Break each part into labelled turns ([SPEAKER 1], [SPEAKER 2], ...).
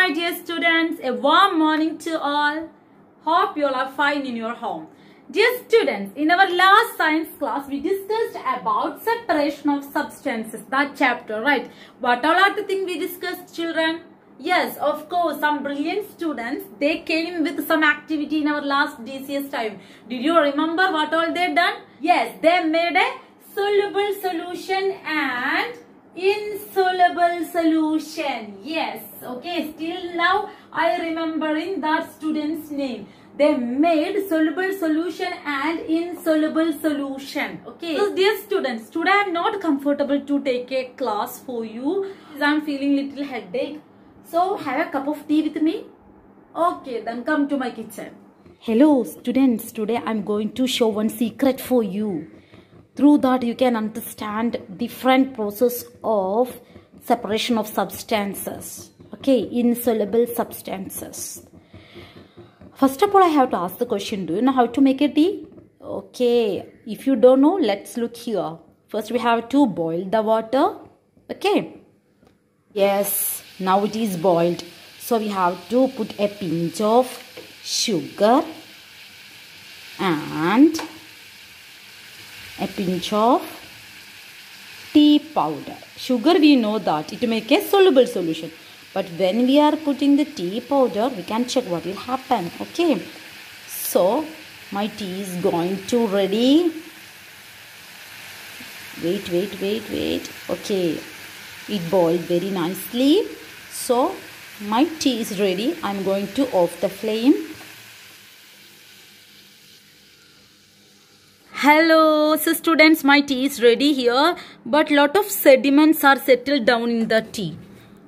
[SPEAKER 1] my dear students, a warm morning to all. Hope you all are fine in your home. Dear students, in our last science class, we discussed about separation of substances, that chapter, right? What all are the things we discussed, children? Yes, of course, some brilliant students, they came with some activity in our last DCS time. Did you remember what all they done? Yes, they made a soluble solution and insoluble solution. Yes, okay, still now I remembering that student's name. They made soluble solution and insoluble solution. Okay, so dear students, today I am not comfortable to take a class for you because I am feeling little headache. So have a cup of tea with me. Okay, then come to my kitchen. Hello students, today I am going to show one secret for you. Through that you can understand different process of separation of substances. Okay, insoluble substances. First of all, I have to ask the question, do you know how to make a tea? Okay, if you don't know, let's look here. First we have to boil the water. Okay. Yes, now it is boiled. So we have to put a pinch of sugar and a pinch of tea powder. Sugar, we know that it make a soluble solution. But when we are putting the tea powder, we can check what will happen. Okay. So, my tea is going to ready. Wait. Okay. It boiled very nicely. So, my tea is ready. I am going to off the flame. Hello, so students, my tea is ready here. But lot of sediments are settled down in the tea.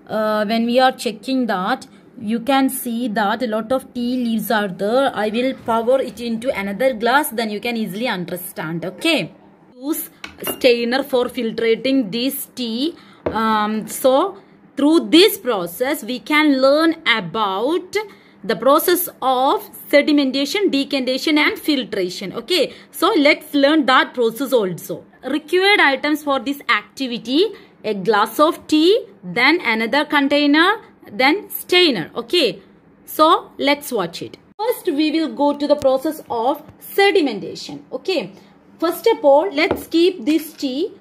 [SPEAKER 1] When we are checking that, you can see that a lot of tea leaves are there. I will pour it into another glass, then you can easily understand. Okay. Use strainer for filtrating this tea. So through this process, we can learn about the process of sedimentation, decantation and filtration. Okay. So let's learn that process also. Required items for this activity: a glass of tea, then another container, then strainer. Okay, so let's watch it. First, we will go to the process of sedimentation. Okay, first of all, let's keep this tea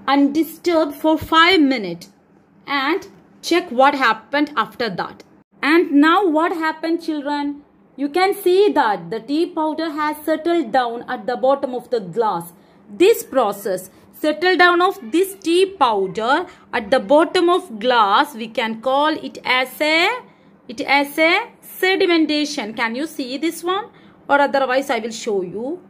[SPEAKER 1] undisturbed for 5 minutes and check what happened after that. And now what happened, children? You can see that the tea powder has settled down at the bottom of the glass. This process, settle down of this tea powder at the bottom of glass, we can call it as a sedimentation. Can you see this one? Or otherwise I will show you.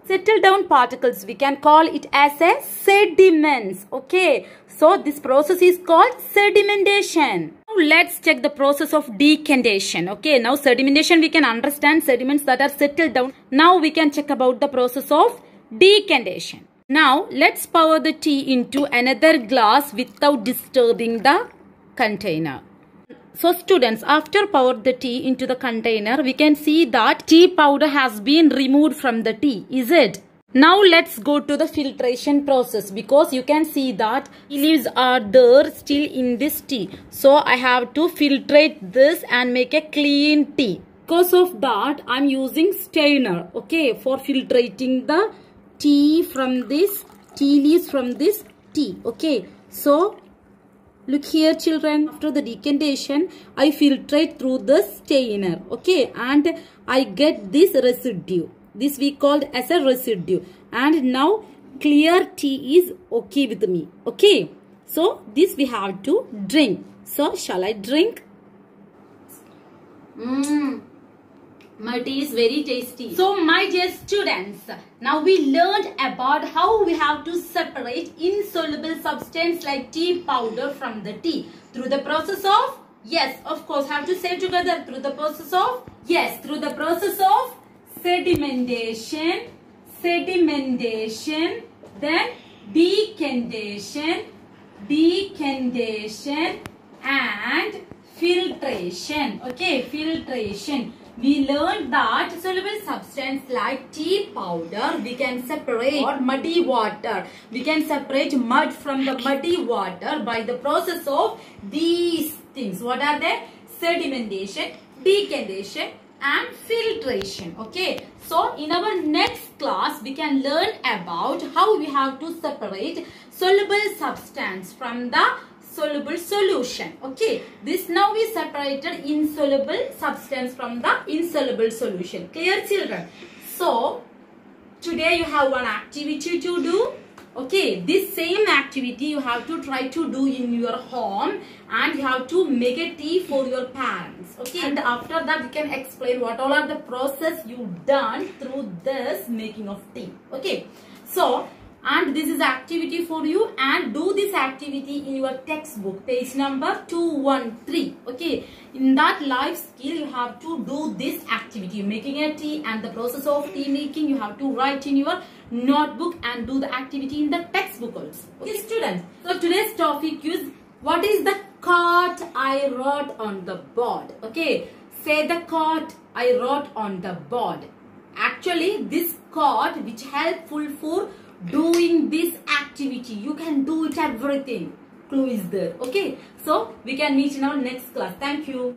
[SPEAKER 1] Settle down particles, we can call it as a sediments. Okay, so this process is called sedimentation. Now let's check the process of decantation. Okay, now sedimentation we can understand, sediments that are settled down. Now we can check about the process of decantation. Now let's pour the tea into another glass without disturbing the container. So students, after pour the tea into the container, we can see that tea powder has been removed from the tea. Is it? Now let's go to the filtration process, because you can see that leaves are there still in this tea. So I have to filtrate this and make a clean tea. Because of that, I'm using strainer, okay, for filtrating the tea from this tea leaves from this tea. Okay, so look here, children. After the decantation, I filtrate through the strainer. Okay, and I get this residue. This we called as a residue. And now clear tea is okay with me. Okay, so this we have to drink. So shall I drink? My tea is very tasty. So my dear students, now we learned about how we have to separate insoluble substance like tea powder from the tea through the process of, yes, of course, have to say together, through the process of, yes, through the process of sedimentation, then decantation and filtration. Okay, filtration. We learned that soluble substance like tea powder, we can separate, or muddy water. We can separate mud from the muddy water by the process of these things. What are they? sedimentation, decantation, and filtration. Okay, so in our next class we can learn about how we have to separate soluble substance from the soluble solution. Okay, this now we separated insoluble substance from the insoluble solution. Clear, children? So today you have one activity to do. Okay, this same activity you have to try to do in your home, and you have to make a tea for your parents. Okay, and after that you can explain what all are the process you done through this making of tea. Okay, so and this is activity for you, and do this activity in your textbook, page number 213. Okay, in that life skill you have to do this activity, making a tea and the process of tea making. You have to write in your notebook and do the activity in the textbook also. Okay, students, so today's topic is what is the quote I wrote on the board. Okay, say the quote I wrote on the board. Actually this quote which helpful for doing this activity. You can do it everything. Clue is there. Okay, so we can meet in our next class. Thank you.